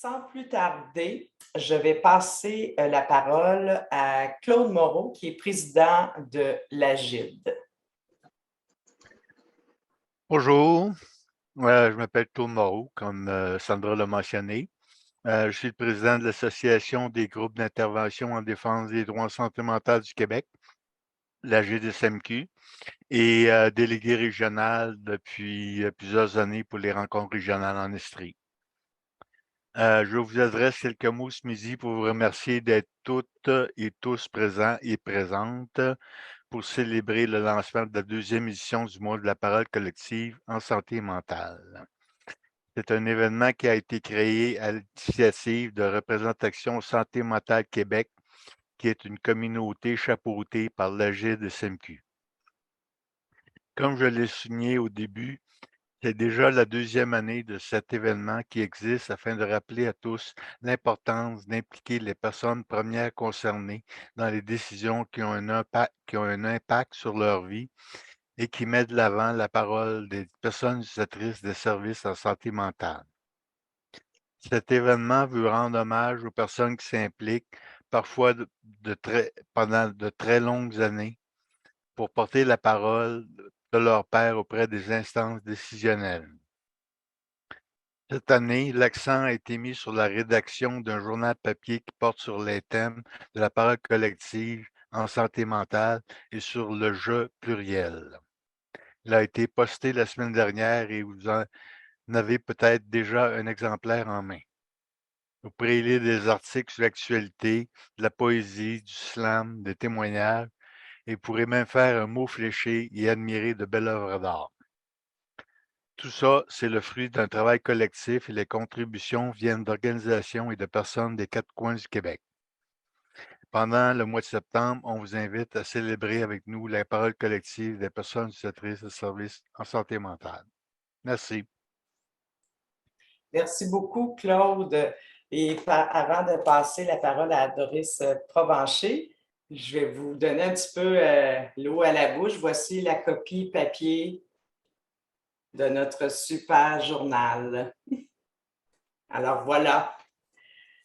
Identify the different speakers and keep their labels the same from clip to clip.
Speaker 1: Sans plus tarder, je vais passer la parole à Claude Moreau, qui est président de l'AGID.
Speaker 2: Bonjour, je m'appelle Claude Moreau, comme Sandra l'a mentionné. Je suis le président de l'Association des groupes d'intervention en défense des droits en santé mentale du Québec, la GDSMQ, et délégué régional depuis plusieurs années pour les rencontres régionales en Estrie. Je vous adresse quelques mots ce midi pour vous remercier d'être toutes et tous présents et présentes pour célébrer le lancement de la deuxième édition du mois de la parole collective en santé mentale. C'est un événement qui a été créé à l'initiative de Représentation Santé mentale Québec, qui est une communauté chapeautée par l'AGID SMQ. Comme je l'ai souligné au début, c'est déjà la deuxième année de cet événement qui existe afin de rappeler à tous l'importance d'impliquer les personnes premières concernées dans les décisions qui ont un impact sur leur vie et qui mettent de l'avant la parole des personnes utilisatrices des services en santé mentale. Cet événement veut rendre hommage aux personnes qui s'impliquent, parfois pendant de très longues années, pour porter la parole de leur père auprès des instances décisionnelles. Cette année, l'accent a été mis sur la rédaction d'un journal papier qui porte sur les thèmes de la parole collective en santé mentale et sur le je pluriel. Il a été posté la semaine dernière et vous en avez peut-être déjà un exemplaire en main. Vous pourrez lire des articles sur l'actualité, de la poésie, du slam, des témoignages, et vous pourrez même faire un mot fléché et admirer de belles œuvres d'art. Tout ça, c'est le fruit d'un travail collectif et les contributions viennent d'organisations et de personnes des quatre coins du Québec. Pendant le mois de septembre, on vous invite à célébrer avec nous la parole collective des personnes utilisatrices de services en santé mentale. Merci.
Speaker 1: Merci beaucoup, Claude. Et avant de passer la parole à Doris Provencher, je vais vous donner un petit peu l'eau à la bouche. Voici la copie papier de notre super journal. Alors voilà.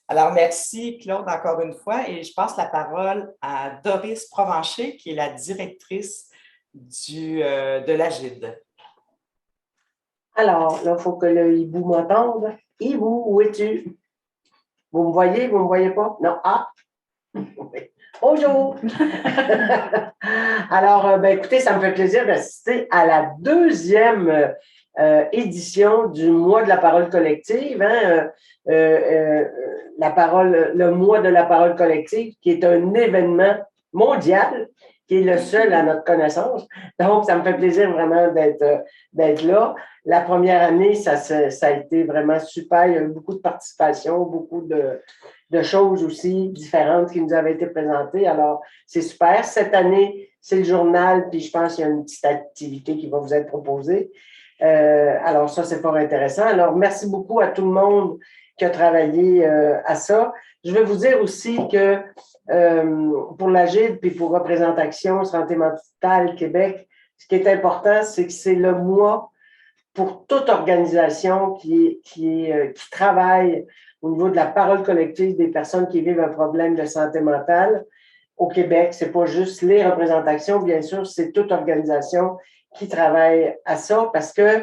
Speaker 1: Alors merci, Claude, encore une fois. Et je passe la parole à Doris Provencher, qui est la directrice de l'AGID.
Speaker 3: Alors, là, il faut que le hibou m'entende. Hibou, où es-tu? Vous me voyez? Vous ne me voyez pas? Non? Ah! Bonjour! Alors, écoutez, ça me fait plaisir d'assister à la deuxième édition du mois de la parole collective. Le mois de la parole collective, qui est un événement mondial, qui est le seul à notre connaissance. Donc, ça me fait plaisir vraiment d'être là. La première année, ça a été vraiment super. Il y a eu beaucoup de participation, beaucoup de choses aussi différentes qui nous avaient été présentées. Alors, c'est super. Cette année, c'est le journal, puis je pense qu'il y a une petite activité qui va vous être proposée. Alors, ça, c'est fort intéressant. Alors, merci beaucoup à tout le monde qui a travaillé à ça. Je vais vous dire aussi que pour l'AGID puis pour Représentation Santé mentale Québec, ce qui est important, c'est que c'est le mois pour toute organisation qui travaille au niveau de la parole collective des personnes qui vivent un problème de santé mentale au Québec. C'est pas juste les représentations, bien sûr, c'est toute organisation qui travaille à ça parce que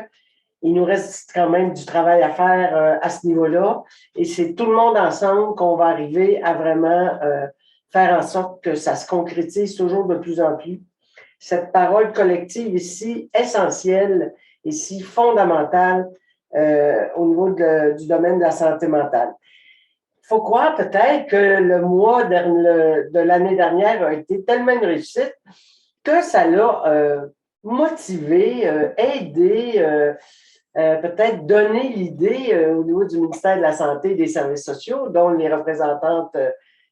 Speaker 3: il nous reste quand même du travail à faire à ce niveau-là. Et c'est tout le monde ensemble qu'on va arriver à vraiment faire en sorte que ça se concrétise toujours de plus en plus. Cette parole collective ici, essentielle, ici, fondamentale au niveau du domaine de la santé mentale. Il faut croire peut-être que le mois de l'année dernière a été tellement une réussite que ça l'a motivé, aidé, peut-être donner l'idée au niveau du ministère de la Santé et des Services sociaux, dont les représentantes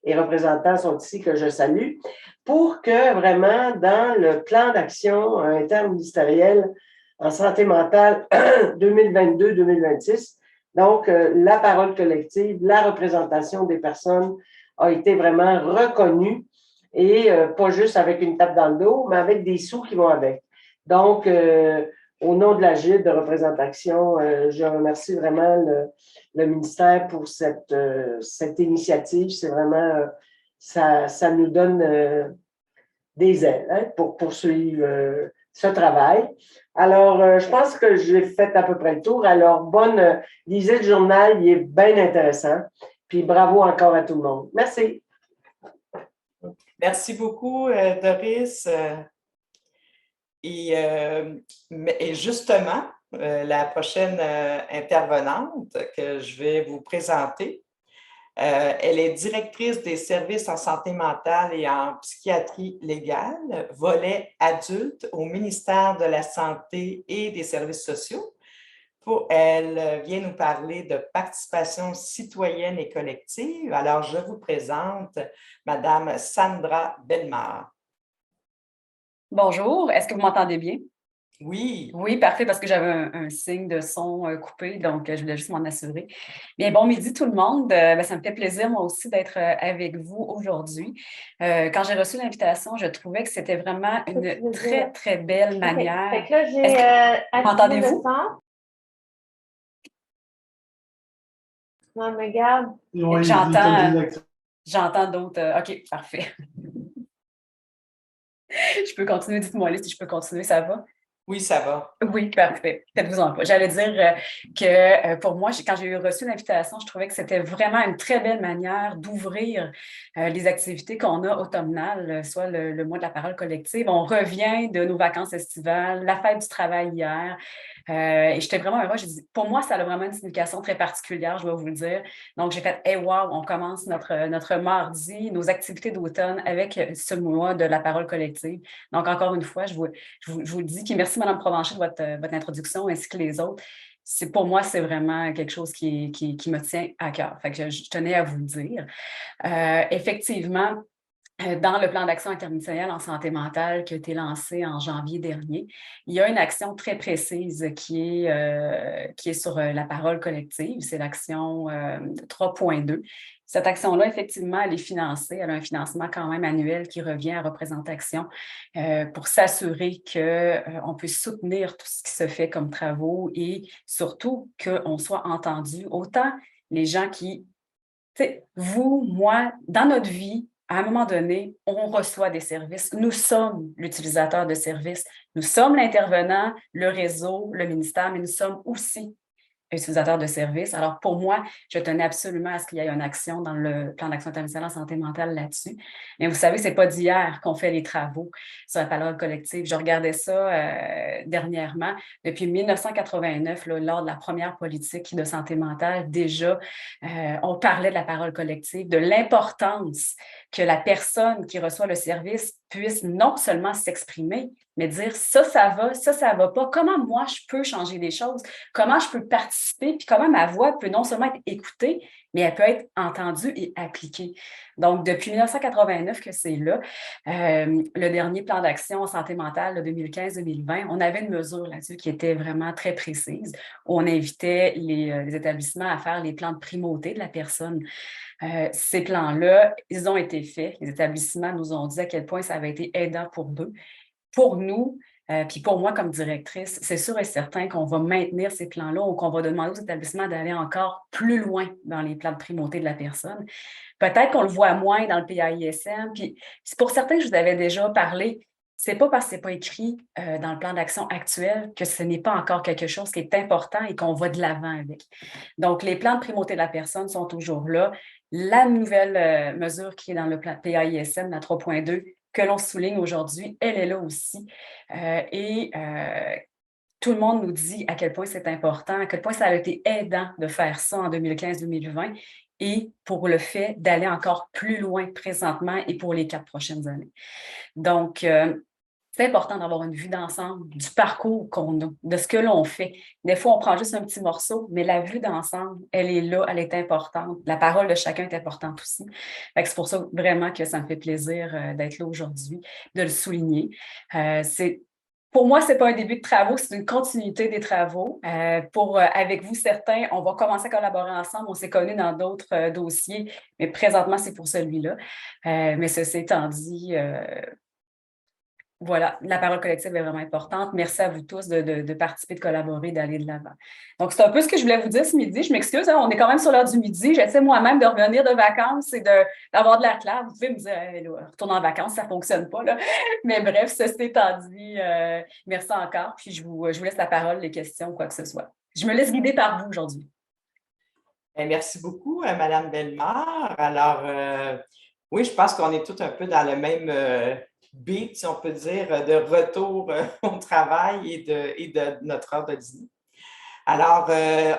Speaker 3: et représentants sont ici, que je salue, pour que vraiment, dans le plan d'action interministériel en santé mentale 2022-2026, donc la parole collective, la représentation des personnes a été vraiment reconnue et pas juste avec une tape dans le dos, mais avec des sous qui vont avec. Donc, au nom de la GIE de représentation, je remercie vraiment le ministère pour cette initiative. C'est vraiment, ça nous donne des ailes, hein, pour poursuivre ce travail. Alors, je pense que j'ai fait à peu près le tour. Alors, lisez le journal, il est bien intéressant. Puis bravo encore à tout le monde. Merci.
Speaker 1: Merci beaucoup, Doris. Et justement, la prochaine intervenante que je vais vous présenter, elle est directrice des services en santé mentale et en psychiatrie légale, volet adulte au ministère de la Santé et des Services sociaux. Elle vient nous parler de participation citoyenne et collective. Alors, je vous présente Madame Sandra Bellemare.
Speaker 4: Bonjour, est-ce que vous m'entendez bien?
Speaker 1: Oui.
Speaker 4: Oui, parfait, parce que j'avais un signe de son coupé, donc je voulais juste m'en assurer. Bien, bon midi tout le monde. Ça me fait plaisir, moi aussi, d'être avec vous aujourd'hui. Quand j'ai reçu l'invitation, je trouvais que c'était vraiment une très, très belle manière.
Speaker 5: Fait que là, j'ai
Speaker 4: m'entendez-vous?
Speaker 5: Non, mais regarde.
Speaker 4: J'entends d'autres. OK, parfait. Je peux continuer, dites-moi si je peux continuer, ça va?
Speaker 1: Oui, ça va.
Speaker 4: Oui, parfait. Faites-vous-en pas. J'allais dire que pour moi, quand j'ai reçu l'invitation, je trouvais que c'était vraiment une très belle manière d'ouvrir les activités qu'on a automnales, soit le mois de la parole collective. On revient de nos vacances estivales, la fête du travail hier. Et j'étais vraiment heureuse. J'ai dit, pour moi, ça a vraiment une signification très particulière, je dois vous le dire. Donc, j'ai fait, hey, wow, on commence notre mardi, nos activités d'automne avec ce mois de la parole collective. Donc, encore une fois, je vous le dis. Puis merci, Mme Provencher, de votre introduction, ainsi que les autres. Pour moi, c'est vraiment quelque chose qui me tient à cœur. Fait que je tenais à vous le dire. Effectivement, dans le plan d'action interministériel en santé mentale qui a été lancé en janvier dernier, il y a une action très précise qui est sur la parole collective. C'est l'action 3.2. Cette action-là, effectivement, elle est financée. Elle a un financement quand même annuel qui revient à Représentation pour s'assurer qu'on puisse soutenir tout ce qui se fait comme travaux et surtout qu'on soit entendu. Autant les gens qui, vous, moi, dans notre vie, à un moment donné, on reçoit des services. Nous sommes l'utilisateur de services. Nous sommes l'intervenant, le réseau, le ministère, mais nous sommes aussi utilisateurs de services. Alors, pour moi, je tenais absolument à ce qu'il y ait une action dans le plan d'action interministériel en santé mentale là-dessus. Mais vous savez, ce n'est pas d'hier qu'on fait les travaux sur la parole collective. Je regardais ça dernièrement. Depuis 1989, là, lors de la première politique de santé mentale, déjà, on parlait de la parole collective, de l'importance que la personne qui reçoit le service puisse non seulement s'exprimer, mais dire ça va pas. Comment moi, je peux changer les choses? Comment je peux participer? Puis comment ma voix peut non seulement être écoutée, mais elle peut être entendue et appliquée. Donc, depuis 1989 que c'est là, le dernier plan d'action en santé mentale de 2015-2020, on avait une mesure là-dessus qui était vraiment très précise. On invitait les établissements à faire les plans de primauté de la personne. Ces plans-là, ils ont été faits. Les établissements nous ont dit à quel point ça avait été aidant pour eux. Pour nous, puis pour moi comme directrice, c'est sûr et certain qu'on va maintenir ces plans-là ou qu'on va demander aux établissements d'aller encore plus loin dans les plans de primauté de la personne. Peut-être qu'on le voit moins dans le PAISM. Puis c'est pour certains que je vous avais déjà parlé. C'est pas parce que ce n'est pas écrit dans le plan d'action actuel que ce n'est pas encore quelque chose qui est important et qu'on va de l'avant avec. Donc, les plans de primauté de la personne sont toujours là. La nouvelle mesure qui est dans le plan PAISM, la 3.2, que l'on souligne aujourd'hui, elle est là aussi. Tout le monde nous dit à quel point c'est important, à quel point ça a été aidant de faire ça en 2015-2020 et pour le fait d'aller encore plus loin présentement et pour les 4 prochaines années. Donc, c'est important d'avoir une vue d'ensemble du parcours qu'on a, de ce que l'on fait. Des fois, on prend juste un petit morceau, mais la vue d'ensemble, elle est là, elle est importante. La parole de chacun est importante aussi. C'est pour ça vraiment que ça me fait plaisir d'être là aujourd'hui, de le souligner. Pour moi, ce n'est pas un début de travaux, c'est une continuité des travaux. Avec vous, certains, on va commencer à collaborer ensemble. On s'est connus dans d'autres dossiers, mais présentement, c'est pour celui-là. Mais ceci étant dit, voilà, la parole collective est vraiment importante. Merci à vous tous de participer, de collaborer, d'aller de l'avant. Donc, c'est un peu ce que je voulais vous dire ce midi. Je m'excuse, hein, on est quand même sur l'heure du midi. J'essaie moi-même de revenir de vacances et d'avoir de l'air clair. Vous pouvez me dire, hey, là, retourne en vacances, ça ne fonctionne pas, là. Mais bref, ceci étant dit, merci encore. Puis, je vous laisse la parole, les questions, quoi que ce soit. Je me laisse guider par vous aujourd'hui.
Speaker 1: Merci beaucoup, Madame Bellemare. Alors, oui, je pense qu'on est tous un peu dans le même beat, si on peut dire, de retour au travail et de notre heure de dîner. Alors,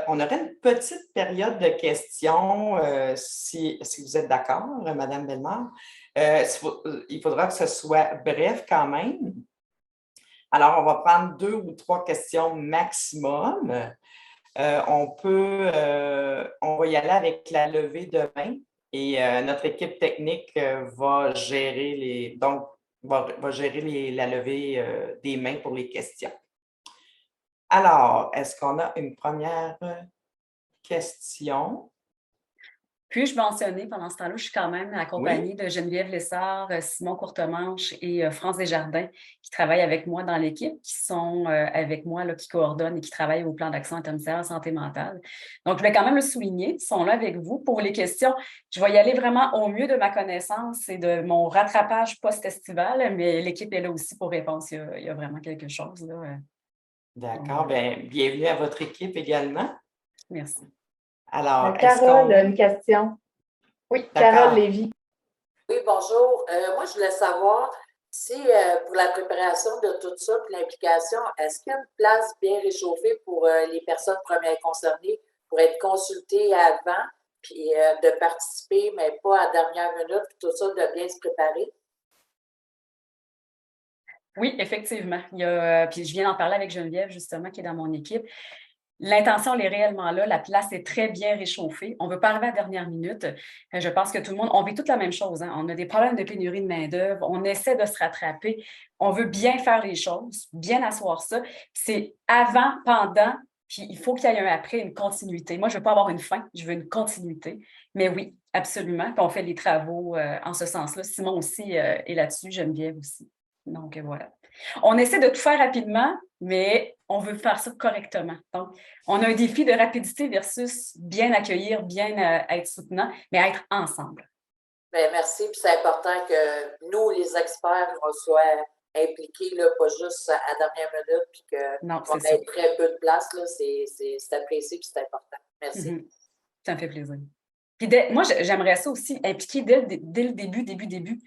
Speaker 1: on aurait une petite période de questions, si vous êtes d'accord, Madame Bellemare. Il faudra que ce soit bref quand même. Alors, on va prendre 2 ou 3 questions maximum. On va y aller avec la levée de main et notre équipe technique va gérer la levée des mains pour les questions. Alors, est-ce qu'on a une première question?
Speaker 4: Puis-je mentionner, pendant ce temps-là, je suis quand même accompagnée de Geneviève Lessard, Simon Courtemanche et France Desjardins qui travaillent avec moi dans l'équipe, qui sont avec moi, là, qui coordonnent et qui travaillent au plan d'action interministériel santé mentale. Donc, je vais quand même le souligner, ils sont là avec vous. Pour les questions, je vais y aller vraiment au mieux de ma connaissance et de mon rattrapage post-estival, mais l'équipe est là aussi pour répondre s'il y a vraiment quelque chose, là.
Speaker 1: D'accord. Bien, bienvenue à votre équipe également.
Speaker 4: Merci.
Speaker 1: Alors,
Speaker 5: Carole, une question. Oui, Carole Lévy.
Speaker 6: Oui, bonjour. Moi, je voulais savoir si pour la préparation de tout ça, puis l'implication, est-ce qu'il y a une place bien réchauffée pour les personnes premières concernées pour être consultées avant, puis de participer, mais pas à la dernière minute, puis tout ça, de bien se préparer?
Speaker 4: Oui, effectivement. Puis je viens d'en parler avec Geneviève, justement, qui est dans mon équipe. L'intention, elle est réellement là. La place est très bien réchauffée. On ne veut pas arriver à la dernière minute. Je pense que tout le monde, on vit toute la même chose, hein. On a des problèmes de pénurie de main-d'œuvre. On essaie de se rattraper. On veut bien faire les choses, bien asseoir ça. C'est avant, pendant, puis il faut qu'il y ait un après, une continuité. Moi, je ne veux pas avoir une fin, je veux une continuité. Mais oui, absolument. Puis on fait les travaux en ce sens-là. Simon aussi est là-dessus, Geneviève aussi. Donc, voilà. On essaie de tout faire rapidement, mais on veut faire ça correctement. Donc, on a un défi de rapidité versus bien accueillir, bien être soutenant, mais être ensemble.
Speaker 6: Bien, merci. Puis c'est important que nous, les experts, on soit impliqués, là, pas juste à la dernière minute, puis qu'on ait très peu de place. C'est apprécié puis c'est important. Merci.
Speaker 4: Ça me fait plaisir. Puis moi, j'aimerais ça aussi impliquer dès le début.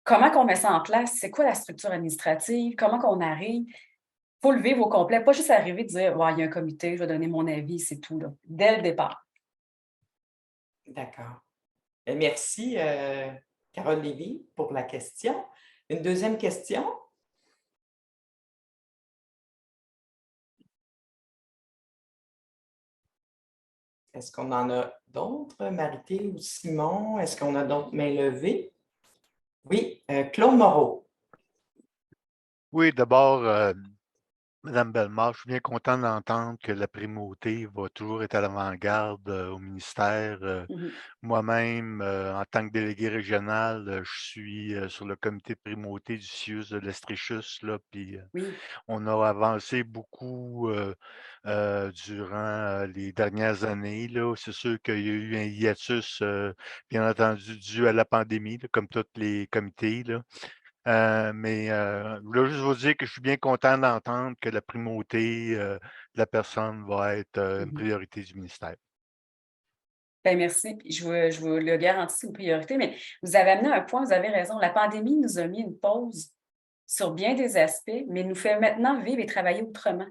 Speaker 4: Comment qu'on met ça en place? C'est quoi la structure administrative? Comment qu'on arrive? Il faut le vivre au complet, pas juste arriver et dire il y a un comité, je vais donner mon avis, c'est tout, là, dès le départ.
Speaker 1: D'accord. Merci, Carole Lévy, pour la question. Une deuxième question? Est-ce qu'on en a d'autres, Marité ou Simon? Est-ce qu'on a d'autres mains levées? Oui, Claude Moreau.
Speaker 2: Oui, d'abord, Madame Bellemare, je suis bien content d'entendre que la primauté va toujours être à l'avant-garde au ministère. Moi-même, en tant que délégué régional, je suis sur le comité de primauté du CIUS de l'Estrichus, là, puis on a avancé beaucoup durant les dernières années, là. C'est sûr qu'il y a eu un hiatus, bien entendu, dû à la pandémie, là, comme tous les comités, là. Mais je voulais juste vous dire que je suis bien content d'entendre que la primauté de la personne va être une priorité du ministère.
Speaker 4: Bien, merci. Je vous le garantis, c'est une priorité, mais vous avez amené un point, vous avez raison. La pandémie nous a mis une pause sur bien des aspects, mais nous fait maintenant vivre et travailler autrement.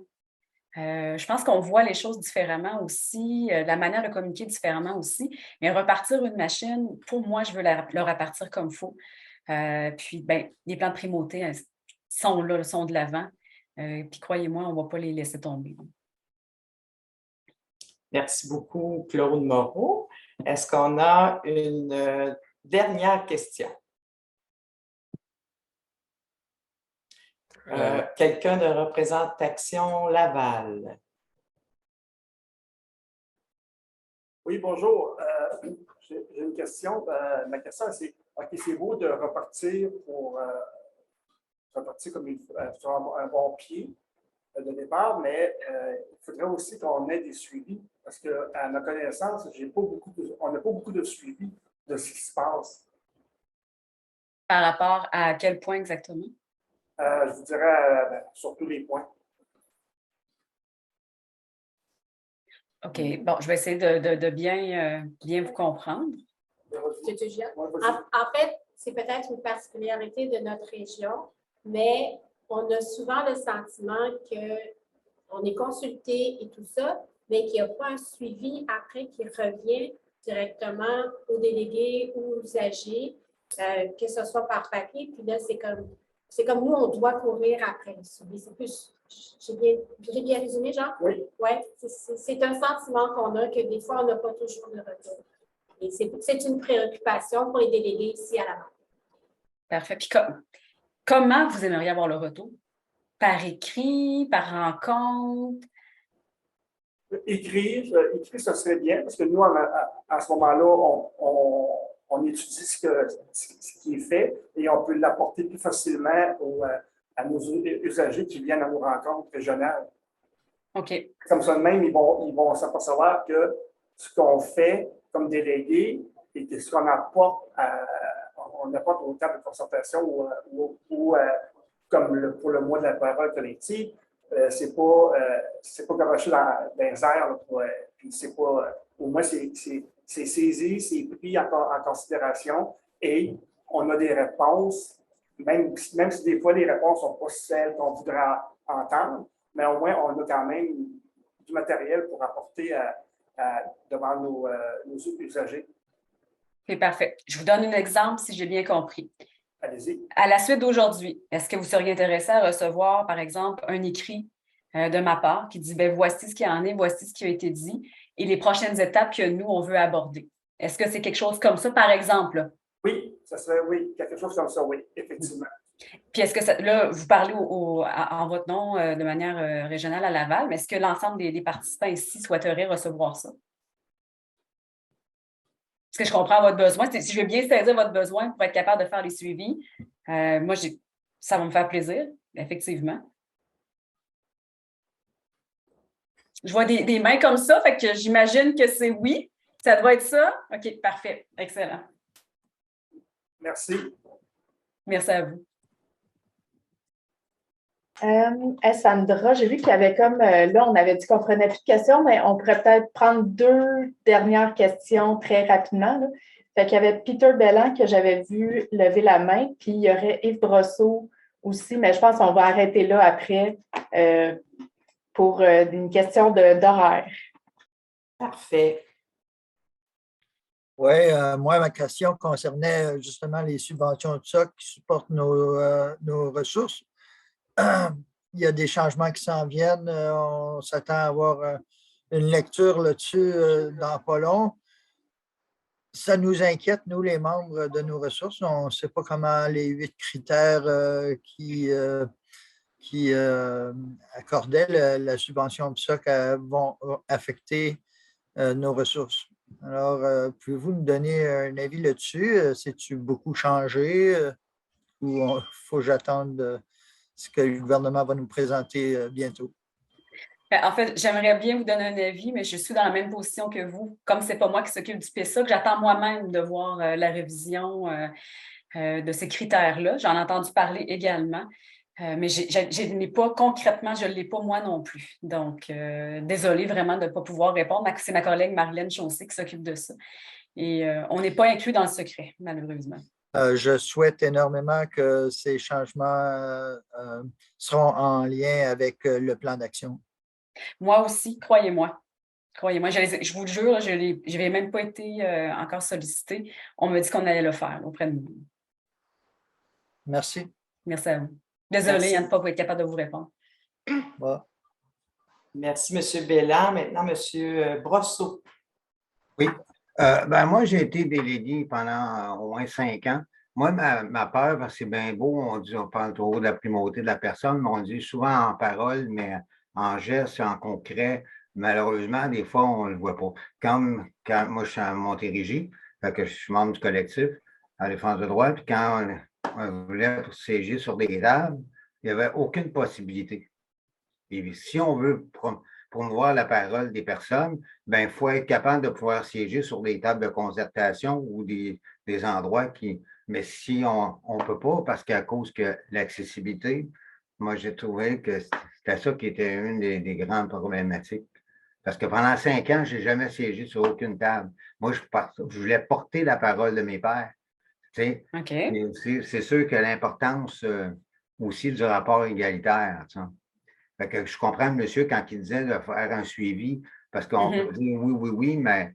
Speaker 4: Je pense qu'on voit les choses différemment aussi, la manière de communiquer différemment aussi, mais repartir une machine, pour moi, je veux le repartir comme il faut. Puis, les plans de primauté sont là, sont de l'avant. Puis, croyez-moi, on ne va pas les laisser tomber.
Speaker 1: Merci beaucoup, Claude Moreau. Est-ce qu'on a une dernière question? Quelqu'un de représentation Laval?
Speaker 7: Oui, bonjour. J'ai une question. Ma question, c'est, OK, c'est beau de repartir pour sont partis comme sur un bon pied de départ, mais il faudrait aussi qu'on ait des suivis parce qu'à ma connaissance, on n'a pas beaucoup de suivi de ce qui se passe.
Speaker 4: Par rapport à quel point exactement?
Speaker 7: Je vous dirais sur tous les points.
Speaker 4: OK. Bon, je vais essayer de bien vous comprendre.
Speaker 8: En fait, c'est peut-être une particularité de notre région, mais on a souvent le sentiment qu'on est consulté et tout ça, mais qu'il n'y a pas un suivi après qui revient directement aux délégués ou aux usagers, que ce soit par papier. Puis là, c'est comme nous, on doit courir après le suivi. C'est plus, j'ai bien résumé, Jean?
Speaker 7: Oui.
Speaker 8: Oui, c'est un sentiment qu'on a que des fois, on n'a pas toujours de retour. Et c'est une préoccupation pour les délégués ici à la banque.
Speaker 4: Parfait. Puis comment vous aimeriez avoir le retour? Par écrit, par rencontre?
Speaker 7: Écrire, ça serait bien parce que nous, à ce moment-là, on étudie ce qui est fait et on peut l'apporter plus facilement à nos usagers qui viennent à nos rencontres régionales.
Speaker 4: OK.
Speaker 7: Comme ça de même, ils vont s'apercevoir que ce qu'on fait comme délégué et que ce qu'on apporte, on apporte au table de concertation ou comme pour le mois de la parole collective, c'est pas garoché dans les airs. Puis c'est pas, au moins, c'est saisi, c'est pris en considération et on a des réponses, même si des fois les réponses ne sont pas celles qu'on voudrait entendre, mais au moins on a quand même du matériel pour apporter devant nos usagers.
Speaker 4: C'est parfait. Je vous donne un exemple si j'ai bien compris.
Speaker 7: Allez-y.
Speaker 4: À la suite d'aujourd'hui, est-ce que vous seriez intéressé à recevoir, par exemple, un écrit de ma part qui dit voici ce qu'il en est, voici ce qui a été dit et les prochaines étapes que nous, on veut aborder? Est-ce que c'est quelque chose comme ça, par exemple?
Speaker 7: Oui, ça serait quelque chose comme ça, oui, effectivement.
Speaker 4: Puis est-ce que là, vous parlez en votre nom de manière régionale à Laval, mais est-ce que l'ensemble des participants ici souhaiteraient recevoir ça? Est-ce que je comprends votre besoin? Si je veux bien saisir votre besoin pour être capable de faire les suivis, moi, ça va me faire plaisir, effectivement. Je vois des mains comme ça, fait que j'imagine que c'est oui. Ça doit être ça? OK, parfait. Excellent.
Speaker 7: Merci.
Speaker 4: Merci à vous.
Speaker 5: Sandra, j'ai vu qu'il y avait comme, là, on avait dit qu'on prenait plus de questions, mais on pourrait peut-être prendre 2 dernières questions très rapidement. Là. Fait qu'il y avait Peter Belland que j'avais vu lever la main, puis il y aurait Yves Brosseau aussi, mais je pense qu'on va arrêter là après pour une question d'horaire.
Speaker 1: Parfait.
Speaker 9: Oui, moi, ma question concernait justement les subventions de ça qui supportent nos ressources. Il y a des changements qui s'en viennent. On s'attend à avoir une lecture là-dessus dans pas long. Ça nous inquiète, nous, les membres de nos ressources. On ne sait pas comment les 8 critères qui accordaient la subvention PSOC vont affecter nos ressources. Alors, pouvez-vous nous donner un avis là-dessus? C'est-tu beaucoup changé ou il faut que j'attende ce que le gouvernement va nous présenter bientôt?
Speaker 4: En fait, j'aimerais bien vous donner un avis, mais je suis dans la même position que vous. Comme ce n'est pas moi qui s'occupe du PSOC, j'attends moi-même de voir la révision de ces critères-là. J'en ai entendu parler également, mais je n'ai pas concrètement, je ne l'ai pas moi non plus. Donc, désolée vraiment de ne pas pouvoir répondre. C'est ma collègue Marlène Chauncey qui s'occupe de ça. Et on n'est pas inclus dans le secret, malheureusement.
Speaker 9: Je souhaite énormément que ces changements seront en lien avec le plan d'action.
Speaker 4: Moi aussi, croyez-moi. Croyez-moi, je vous le jure, je n'avais même pas été encore sollicitée. On m'a dit qu'on allait le faire auprès de nous.
Speaker 9: Merci.
Speaker 4: Merci à vous. Désolée de ne pas être capable de vous répondre.
Speaker 9: Bon.
Speaker 1: Merci, M. Belland. Maintenant, M. Brosseau.
Speaker 10: Oui. Moi, j'ai été délégué pendant au moins 5 ans. Moi, ma peur, parce que c'est bien beau, on parle trop de la primauté de la personne, mais on dit souvent en parole, mais en geste, en concret, malheureusement, des fois, on ne le voit pas. Quand moi, je suis à Montérégie, fait que je suis membre du collectif à la défense de droit, puis quand voulait siéger sur des tables, il n'y avait aucune possibilité. Et si on veut promouvoir la parole des personnes, ben, il faut être capable de pouvoir siéger sur des tables de concertation ou des endroits qui. Mais si on ne peut pas, parce qu'à cause que l'accessibilité, moi, j'ai trouvé que c'était ça qui était une des grandes problématiques. Parce que pendant 5 ans, je n'ai jamais siégé sur aucune table. Moi, je voulais porter la parole de mes pairs. Tu sais, c'est sûr que l'importance aussi du rapport égalitaire. Tu sais. Fait que je comprends le monsieur quand il disait de faire un suivi, parce qu'on peut dire oui, mais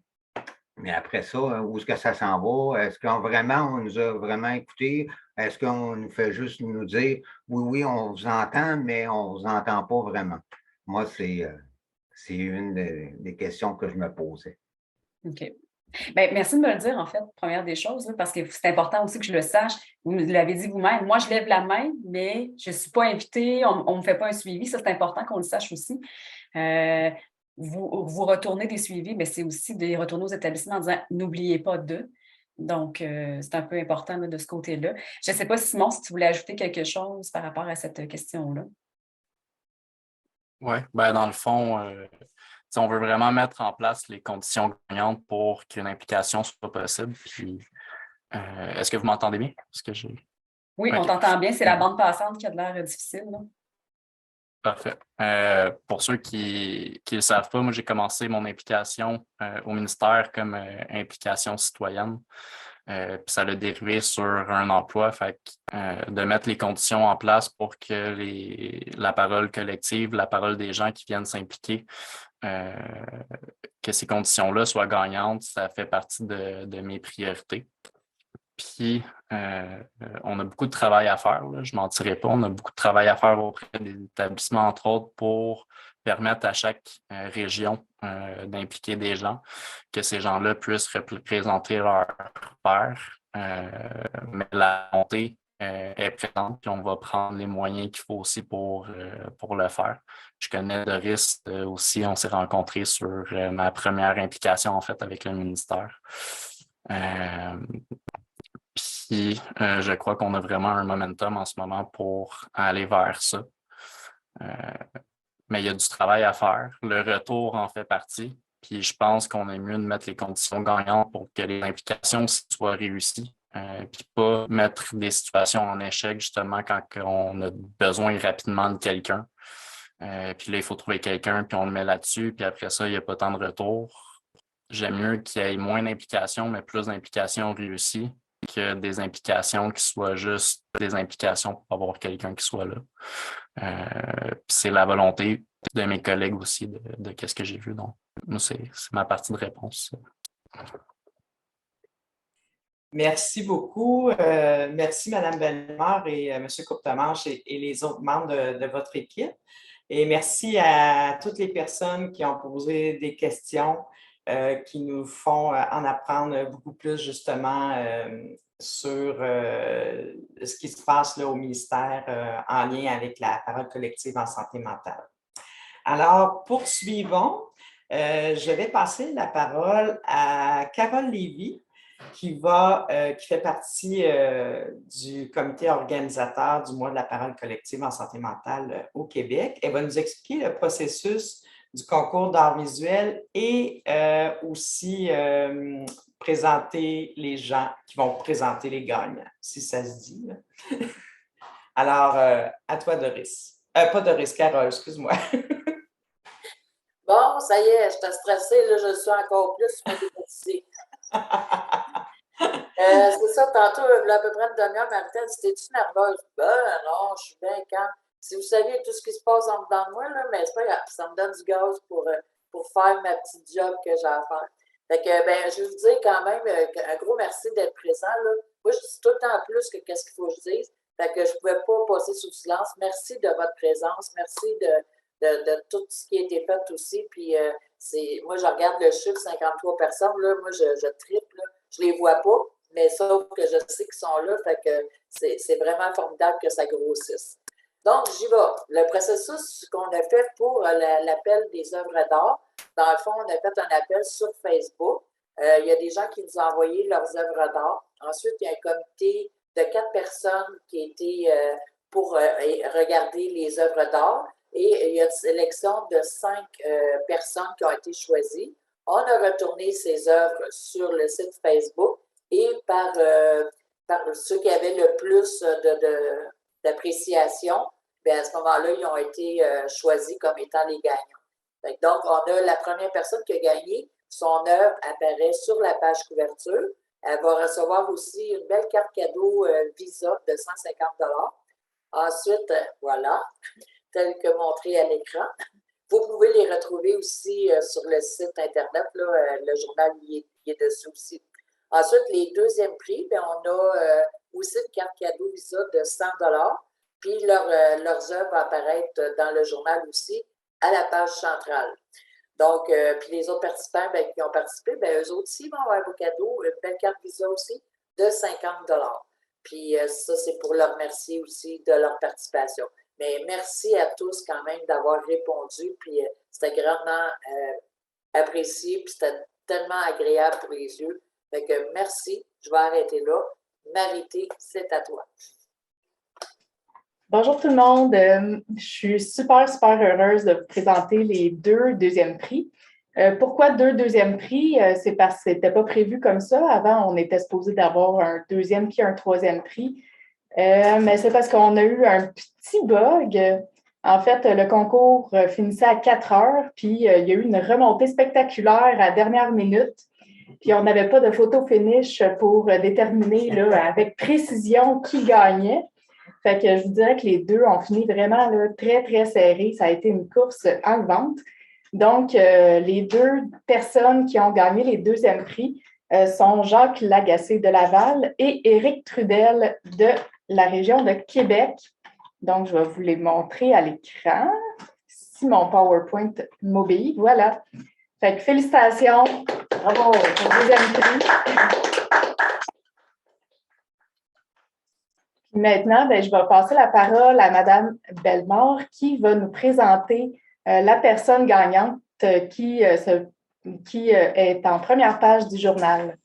Speaker 10: après ça, où est-ce que ça s'en va? Est-ce qu'on nous a vraiment écoutés? Est-ce qu'on nous fait juste nous dire oui, on vous entend, mais on ne vous entend pas vraiment? Moi, c'est une des questions que je me posais.
Speaker 4: OK. Bien, merci de me le dire, en fait, première des choses, là, parce que c'est important aussi que je le sache. Vous l'avez dit vous-même, moi, je lève la main, mais je ne suis pas invitée, on ne me fait pas un suivi. Ça, c'est important qu'on le sache aussi. Vous retournez des suivis, mais c'est aussi de retourner aux établissements en disant « n'oubliez pas de ». Donc, c'est un peu important là, de ce côté-là. Je ne sais pas, Simon, si tu voulais ajouter quelque chose par rapport à cette question-là.
Speaker 11: Oui, ben dans le fond, on veut vraiment mettre en place les conditions gagnantes pour qu'une implication soit possible. Puis, est-ce que vous m'entendez bien?
Speaker 4: Oui,
Speaker 11: okay.
Speaker 4: On t'entend bien. C'est la bande passante qui a de l'air difficile. Là.
Speaker 11: Parfait. Pour ceux qui ne le savent pas, moi, j'ai commencé mon implication au ministère comme implication citoyenne. Puis ça a dérivé sur un emploi, fait de mettre les conditions en place pour que la parole collective, la parole des gens qui viennent s'impliquer, que ces conditions-là soient gagnantes, ça fait partie de mes priorités. Puis, on a beaucoup de travail à faire, là, je ne mentirai pas. On a beaucoup de travail à faire auprès des établissements, entre autres, pour permettre à chaque région d'impliquer des gens, que ces gens-là puissent représenter leur pairs. Mais la montée est présente, puis on va prendre les moyens qu'il faut aussi pour le faire. Je connais Doris aussi, on s'est rencontrés sur ma première implication, en fait, avec le ministère. Puis, je crois qu'on a vraiment un momentum en ce moment pour aller vers ça. Mais il y a du travail à faire. Le retour en fait partie. Puis, je pense qu'on est mieux de mettre les conditions gagnantes pour que les implications soient réussies. Puis, pas mettre des situations en échec, justement, quand on a besoin rapidement de quelqu'un. Puis là, il faut trouver quelqu'un, puis on le met là-dessus. Puis après ça, il n'y a pas tant de retour. J'aime mieux qu'il y ait moins d'implications, mais plus d'implications réussies, que des implications qui soient juste des implications pour avoir quelqu'un qui soit là. C'est la volonté de mes collègues aussi de qu'est-ce que j'ai vu. Donc, moi, c'est ma partie de réponse.
Speaker 1: Merci beaucoup. Merci, Mme Bellemare et M. Courtemanche et les autres membres de votre équipe. Et merci à toutes les personnes qui ont posé des questions qui nous font en apprendre beaucoup plus justement sur ce qui se passe là, au ministère en lien avec la parole collective en santé mentale. Alors, poursuivons. Je vais passer la parole à Carole Lévy, qui fait partie du comité organisateur du mois de la parole collective en santé mentale au Québec. Elle va nous expliquer le processus du concours d'art visuel et aussi présenter les gens qui vont présenter les gagnants, si ça se dit. Alors, à toi, Doris. Pas Doris, Carole, excuse-moi.
Speaker 6: Bon, ça y est, j'étais stressée, là, je le suis encore plus, je suis démotivée. C'est ça, tantôt, il y a à peu près une demi-heure, Marie-Thèse dit, t'es-tu nerveuse? Ben non, je suis bien calme. Si vous saviez tout ce qui se passe en dedans de moi, là, mais c'est pas grave, ça me donne du gaz pour faire ma petite job que j'ai à faire. Fait que, ben, je vais vous dire quand même un gros merci d'être présent, là. Moi, je dis tout le temps plus que qu'est-ce qu'il faut que je dise. Fait que je ne pouvais pas passer sous silence. Merci de votre présence. Merci de tout ce qui a été fait aussi. Puis, moi, je regarde le chiffre, 53 personnes, là. Moi, je triple, là. Je ne les vois pas, mais sauf que je sais qu'ils sont là. Fait que c'est vraiment formidable que ça grossisse. Donc, j'y vais. Le processus qu'on a fait pour l'appel des œuvres d'art, dans le fond, on a fait un appel sur Facebook. Il y a des gens qui nous ont envoyé leurs œuvres d'art. Ensuite, il y a un comité de 4 personnes qui étaient pour regarder les œuvres d'art. Et il y a une sélection de 5 personnes qui ont été choisies. On a retourné ces œuvres sur le site Facebook et par ceux qui avaient le plus d'appréciation, bien, à ce moment-là, ils ont été choisis comme étant les gagnants. Donc, on a la première personne qui a gagné. Son œuvre apparaît sur la page couverture. Elle va recevoir aussi une belle carte cadeau Visa de 150 $. Ensuite, voilà, tel que montré à l'écran. Vous pouvez les retrouver aussi sur le site Internet. Là, le journal y est dessus aussi. Ensuite, les deuxièmes prix, bien, on a aussi une carte cadeau Visa de 100 $. Puis leurs œuvres apparaître dans le journal aussi à la page centrale. Donc, puis les autres participants qui ont participé, bien, eux aussi vont avoir un beau cadeau, une belle carte Visa aussi de 50 $. Puis ça, c'est pour leur remercier aussi de leur participation. Mais merci à tous quand même d'avoir répondu, puis c'était grandement apprécié, puis c'était tellement agréable pour les yeux. Fait que merci, je vais arrêter là. Marité, c'est à toi.
Speaker 5: Bonjour tout le monde. Je suis super heureuse de vous présenter les 2 deuxièmes prix. Pourquoi 2 deuxièmes prix? C'est parce que ce n'était pas prévu comme ça. Avant, on était supposé d'avoir un deuxième puis un troisième prix. Mais c'est parce qu'on a eu un petit bug. En fait, le concours finissait à 4 heures, puis il y a eu une remontée spectaculaire à la dernière minute. Puis on n'avait pas de photo finish pour déterminer là, avec précision qui gagnait. Fait que je vous dirais que les 2 ont fini vraiment là, très serrés. Ça a été une course enlevante. Donc, les 2 personnes qui ont gagné les deuxièmes prix sont Jacques Lagacé de Laval et Éric Trudel de la région de Québec. Donc, je vais vous les montrer à l'écran. Si mon PowerPoint m'obéit, voilà. Fait que félicitations. Bravo pour le deuxième prix. Maintenant, je vais passer la parole à Mme Bellemare qui va nous présenter la personne gagnante qui est en première page du journal.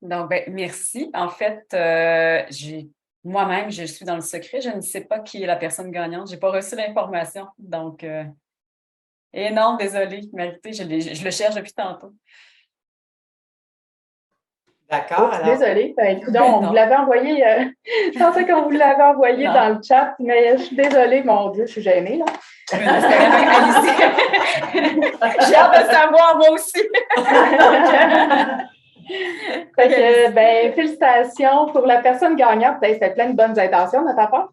Speaker 4: Donc, merci. En fait, moi-même, je suis dans le secret. Je ne sais pas qui est la personne gagnante. Je n'ai pas reçu l'information. Donc, et non, désolée, Marité, je le cherche depuis tantôt.
Speaker 1: D'accord.
Speaker 5: Alors... Désolée. On vous l'avait envoyé. Je pensais qu'on vous l'avait envoyé dans le chat, mais je suis désolée, mon Dieu, je suis gênée, là.
Speaker 4: J'ai hâte de savoir, moi aussi.
Speaker 5: Fait que, félicitations pour la personne gagnante. C'était plein de bonnes intentions, notre part.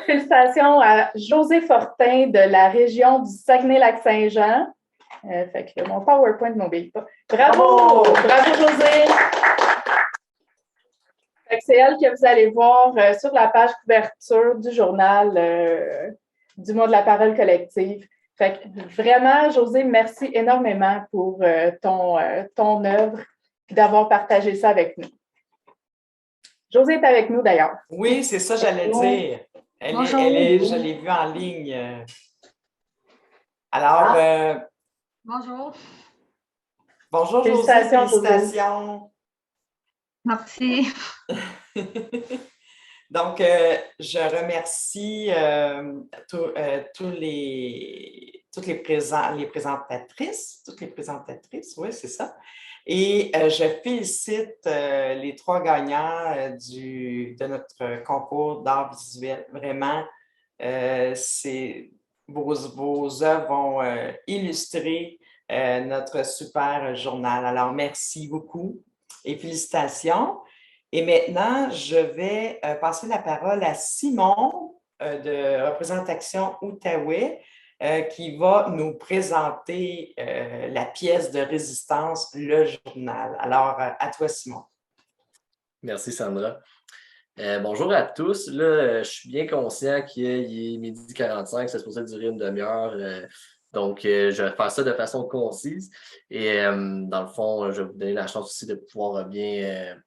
Speaker 5: Félicitations à José Fortin de la région du Saguenay-Lac-Saint-Jean. Fait que mon PowerPoint ne m'obéit pas. Bravo! Bravo, José! Fait que c'est elle que vous allez voir sur la page couverture du journal du mois de la parole collective. Fait que vraiment, José, merci énormément pour ton œuvre et d'avoir partagé ça avec nous. José est avec nous d'ailleurs.
Speaker 1: Oui, c'est ça, j'allais dire. Je l'ai vue en ligne. Alors,
Speaker 12: bonjour.
Speaker 1: Bonjour, José. Félicitations.
Speaker 12: Merci.
Speaker 1: Donc, je remercie toutes les présentatrices, oui, c'est ça. Et je félicite les 3 gagnants de notre concours d'art visuel. Vraiment, vos œuvres vont illustrer notre super journal. Alors, merci beaucoup et félicitations. Et maintenant, je vais passer la parole à Simon de Représentation Outaouais qui va nous présenter la pièce de résistance, le journal. Alors, à toi, Simon.
Speaker 13: Merci, Sandra. Bonjour à tous. Là, je suis bien conscient qu'il est 12h45, c'est supposé durer une demi-heure. Donc, je vais faire ça de façon concise. Et dans le fond, je vais vous donner la chance aussi de pouvoir bien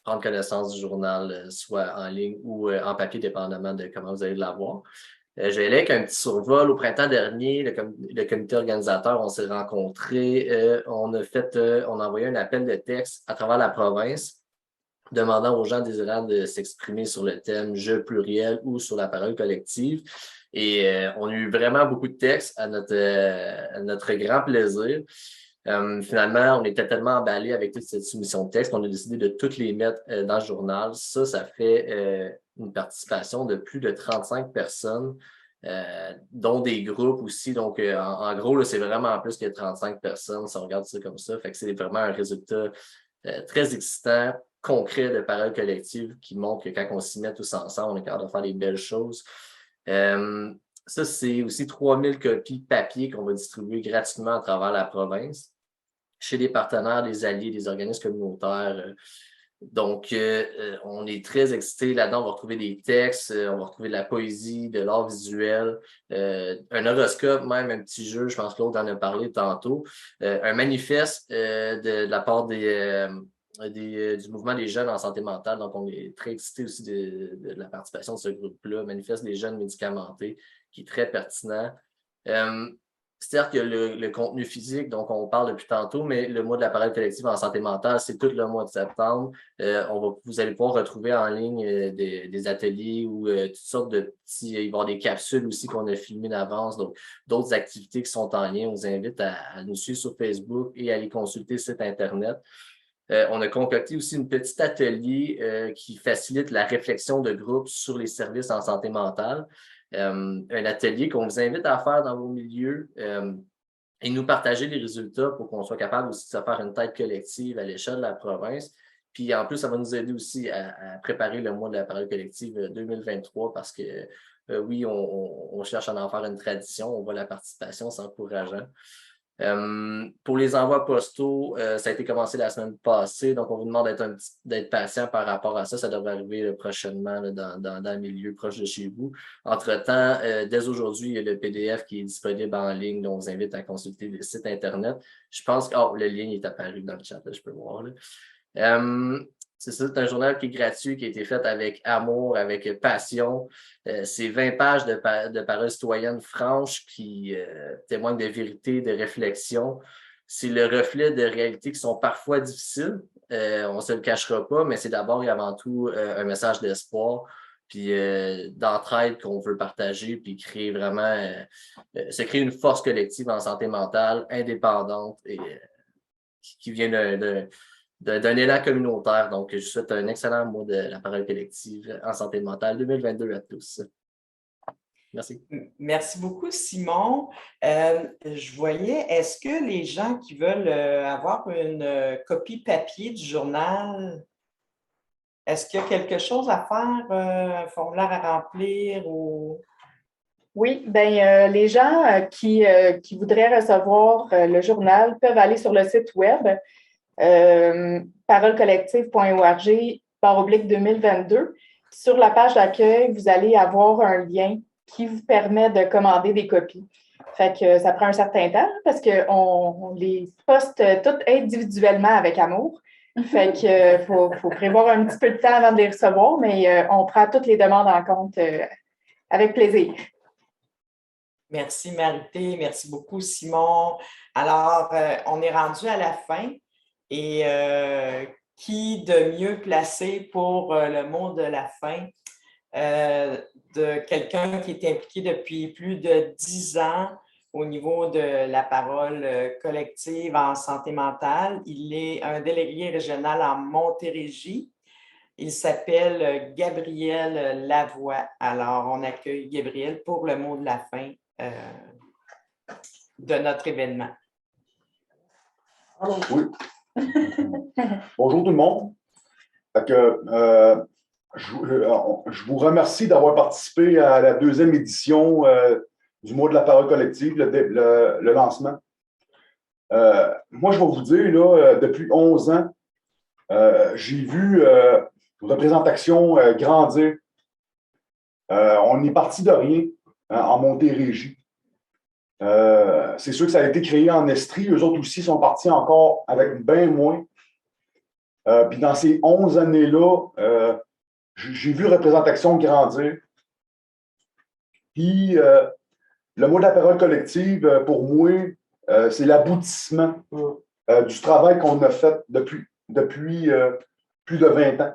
Speaker 13: prendre connaissance du journal, soit en ligne ou en papier, dépendamment de comment vous allez l'avoir. Je vais aller avec un petit survol. Au printemps dernier, le comité organisateur, on s'est rencontrés. On a envoyé un appel de texte à travers la province, demandant aux gens désirant de s'exprimer sur le thème « je » pluriel ou sur la parole collective. Et on a eu vraiment beaucoup de textes à notre grand plaisir. Finalement, on était tellement emballés avec toute cette soumission de texte qu'on a décidé de toutes les mettre dans le journal. Ça fait une participation de plus de 35 personnes, dont des groupes aussi. Donc, en gros, là, c'est vraiment plus que 35 personnes si on regarde ça comme ça. Fait que c'est vraiment un résultat très excitant, concret de parole collective qui montre que quand on s'y met tous ensemble, on est capable de faire des belles choses. Ça, c'est aussi 3000 copies papier qu'on va distribuer gratuitement à travers la province chez des partenaires, des alliés, des organismes communautaires. Donc, on est très excités là-dedans. On va retrouver des textes, on va retrouver de la poésie, de l'art visuel, un horoscope, même un petit jeu, je pense que l'autre en a parlé tantôt, un manifeste de la part du mouvement des jeunes en santé mentale. Donc, on est très excités aussi de la participation de ce groupe-là, manifeste des jeunes médicamentés, qui est très pertinent. C'est-à-dire que le contenu physique, donc on parle depuis tantôt, mais le mois de la parole collective en santé mentale, c'est tout le mois de septembre. Vous allez pouvoir retrouver en ligne des ateliers ou toutes sortes de petits... Il va y avoir des capsules aussi qu'on a filmées d'avance, donc d'autres activités qui sont en lien. On vous invite à nous suivre sur Facebook et à aller consulter le site Internet. On a concocté aussi une petite atelier qui facilite la réflexion de groupe sur les services en santé mentale. Un atelier qu'on vous invite à faire dans vos milieux et nous partager les résultats pour qu'on soit capable aussi de se faire une tête collective à l'échelle de la province. Puis en plus, ça va nous aider aussi à préparer le mois de la parole collective 2023 parce que oui, on cherche à en faire une tradition. On voit la participation, c'est encourageant. Pour les envois postaux, ça a été commencé la semaine passée, donc on vous demande d'être patient par rapport à ça. Ça devrait arriver prochainement là, dans un milieu proche de chez vous. Entre-temps, dès aujourd'hui, il y a le PDF qui est disponible en ligne, donc on vous invite à consulter le site Internet. Je pense que le lien est apparu dans le chat, là, je peux voir. Là. C'est ça, c'est un journal qui est gratuit, qui a été fait avec amour, avec passion. C'est 20 pages de paroles citoyennes franches qui témoignent de vérité, de réflexion. C'est le reflet de réalités qui sont parfois difficiles. On ne se le cachera pas, mais c'est d'abord et avant tout un message d'espoir, puis d'entraide qu'on veut partager, puis créer vraiment, se créer une force collective en santé mentale, indépendante et qui vient d'un élan communautaire. Donc, je souhaite un excellent mois de la parole collective en santé mentale 2022 à tous. Merci.
Speaker 1: Merci beaucoup, Simon. Je voyais, est-ce que les gens qui veulent avoir une copie papier du journal, est-ce qu'il y a quelque chose à faire, un formulaire à remplir ou...
Speaker 5: Oui, bien, les gens qui voudraient recevoir le journal peuvent aller sur le site web parolecollective.org/2022. Sur la page d'accueil, vous allez avoir un lien qui vous permet de commander des copies. Fait que ça prend un certain temps parce qu'on les poste toutes individuellement avec amour. Fait que faut prévoir un petit peu de temps avant de les recevoir, mais on prend toutes les demandes en compte avec plaisir.
Speaker 1: Merci, Marité. Merci beaucoup, Simon. Alors, on est rendu à la fin. Et qui de mieux placé pour le mot de la fin de quelqu'un qui est impliqué depuis plus de 10 ans au niveau de la parole collective en santé mentale. Il est un délégué régional en Montérégie. Il s'appelle Gabriel Lavoie. Alors, on accueille Gabriel pour le mot de la fin de notre événement.
Speaker 14: Oui. Bonjour tout le monde. Je vous remercie d'avoir participé à la 2e édition du mois de la parole collective, le lancement. Moi, je vais vous dire, là, depuis 11 ans, j'ai vu une représentation grandir. On est parti de rien en Montérégie. C'est sûr que ça a été créé en Estrie. Eux autres aussi sont partis encore avec bien moins. Puis dans ces 11 années-là, j'ai vu représentation grandir. Puis, le mot de la parole collective, pour moi, c'est l'aboutissement du travail qu'on a fait depuis plus de 20 ans.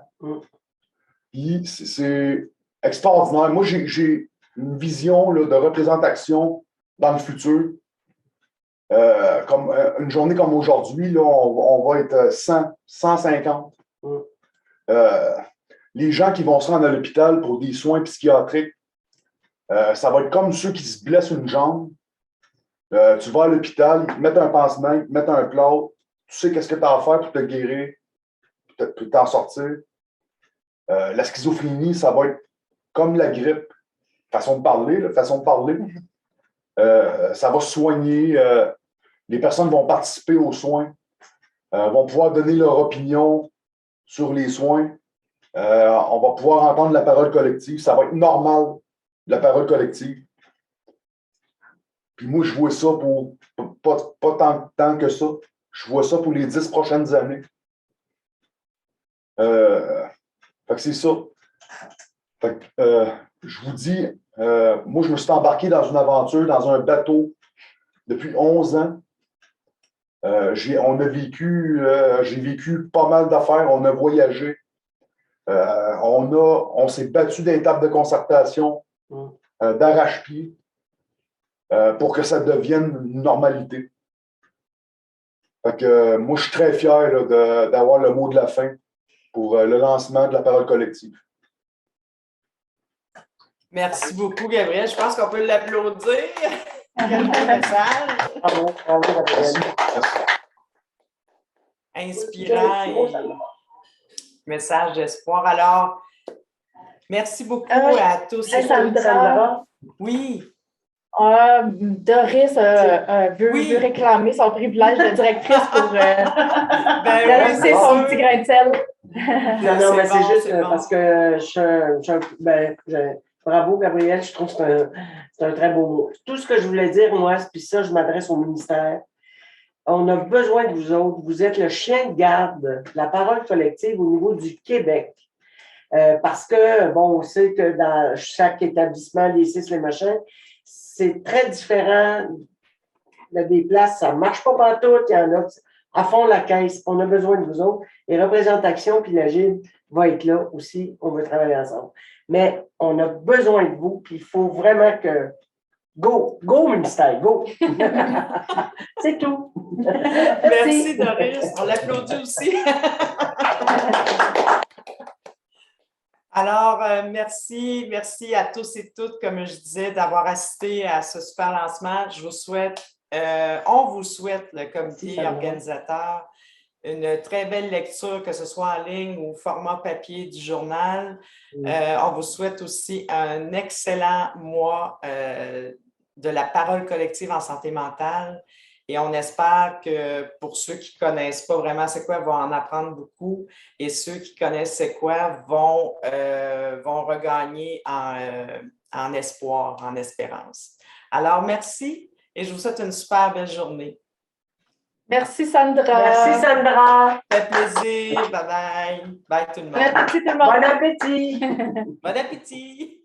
Speaker 14: Puis, c'est extraordinaire. Moi, j'ai une vision là, de représentation dans le futur. Comme une journée comme aujourd'hui, là, on va être 100, 150. Les gens qui vont se rendre à l'hôpital pour des soins psychiatriques, ça va être comme ceux qui se blessent une jambe. Tu vas à l'hôpital, ils te mettent un pansement, ils te mettent un plâtre, tu sais qu'est-ce que tu as à faire pour te guérir, pour t'en sortir. La schizophrénie, ça va être comme la grippe, façon de parler. Ça va soigner. Les personnes vont participer aux soins, vont pouvoir donner leur opinion sur les soins. On va pouvoir entendre la parole collective. Ça va être normal, la parole collective. Puis moi, je vois ça pour pas tant que ça. Je vois ça pour les 10 prochaines années. Fait que c'est ça. Fait que, je vous dis, moi, je me suis embarqué dans une aventure, dans un bateau depuis 11 ans. J'ai vécu pas mal d'affaires, on a voyagé. On s'est battu des tables de concertation, d'arrache-pied, pour que ça devienne une normalité. Fait que, moi, je suis très fier là, d'avoir le mot de la fin pour le lancement de la parole collective.
Speaker 1: Merci beaucoup, Gabriel. Je pense qu'on peut l'applaudir. Quel beau message.
Speaker 3: Bravo,
Speaker 14: Merci.
Speaker 1: Inspirant et message d'espoir. Alors, merci beaucoup à tous et
Speaker 5: Sandra.
Speaker 1: Oui.
Speaker 5: Doris veut réclamer son privilège de directrice pour laisser son petit grain de sel.
Speaker 3: Non, mais c'est juste parce que bravo, Gabriel, je trouve que c'est un très beau mot. Tout ce que je voulais dire, moi, puis ça, je m'adresse au ministère. On a besoin de vous autres. Vous êtes le chien de garde de la parole collective au niveau du Québec. Parce que, bon, on sait que dans chaque établissement, les CIS, les machins, c'est très différent. Il y a des places, ça ne marche pas partout. Il y en a à fond la caisse. On a besoin de vous autres. Et représentation, puis la Gilles va être là aussi. On veut travailler ensemble. Mais on a besoin de vous, puis il faut vraiment que go ministère, go! C'est tout.
Speaker 1: Merci, Doris. On l'applaudit aussi. Alors, merci à tous et toutes, comme je disais, d'avoir assisté à ce super lancement. Je vous souhaite, on vous souhaite, le comité organisateur, une très belle lecture, que ce soit en ligne ou au format papier du journal. On vous souhaite aussi un excellent mois de la parole collective en santé mentale. Et on espère que pour ceux qui ne connaissent pas vraiment c'est quoi, vont en apprendre beaucoup. Et ceux qui connaissent c'est quoi vont regagner en espoir, en espérance. Alors, merci et je vous souhaite une super belle journée.
Speaker 5: Merci, Sandra.
Speaker 3: Merci, Sandra.
Speaker 1: Ça fait plaisir. Bye bye. Bye tout le monde.
Speaker 5: Bon appétit, tout le monde.
Speaker 3: Bon appétit.
Speaker 1: Bon appétit.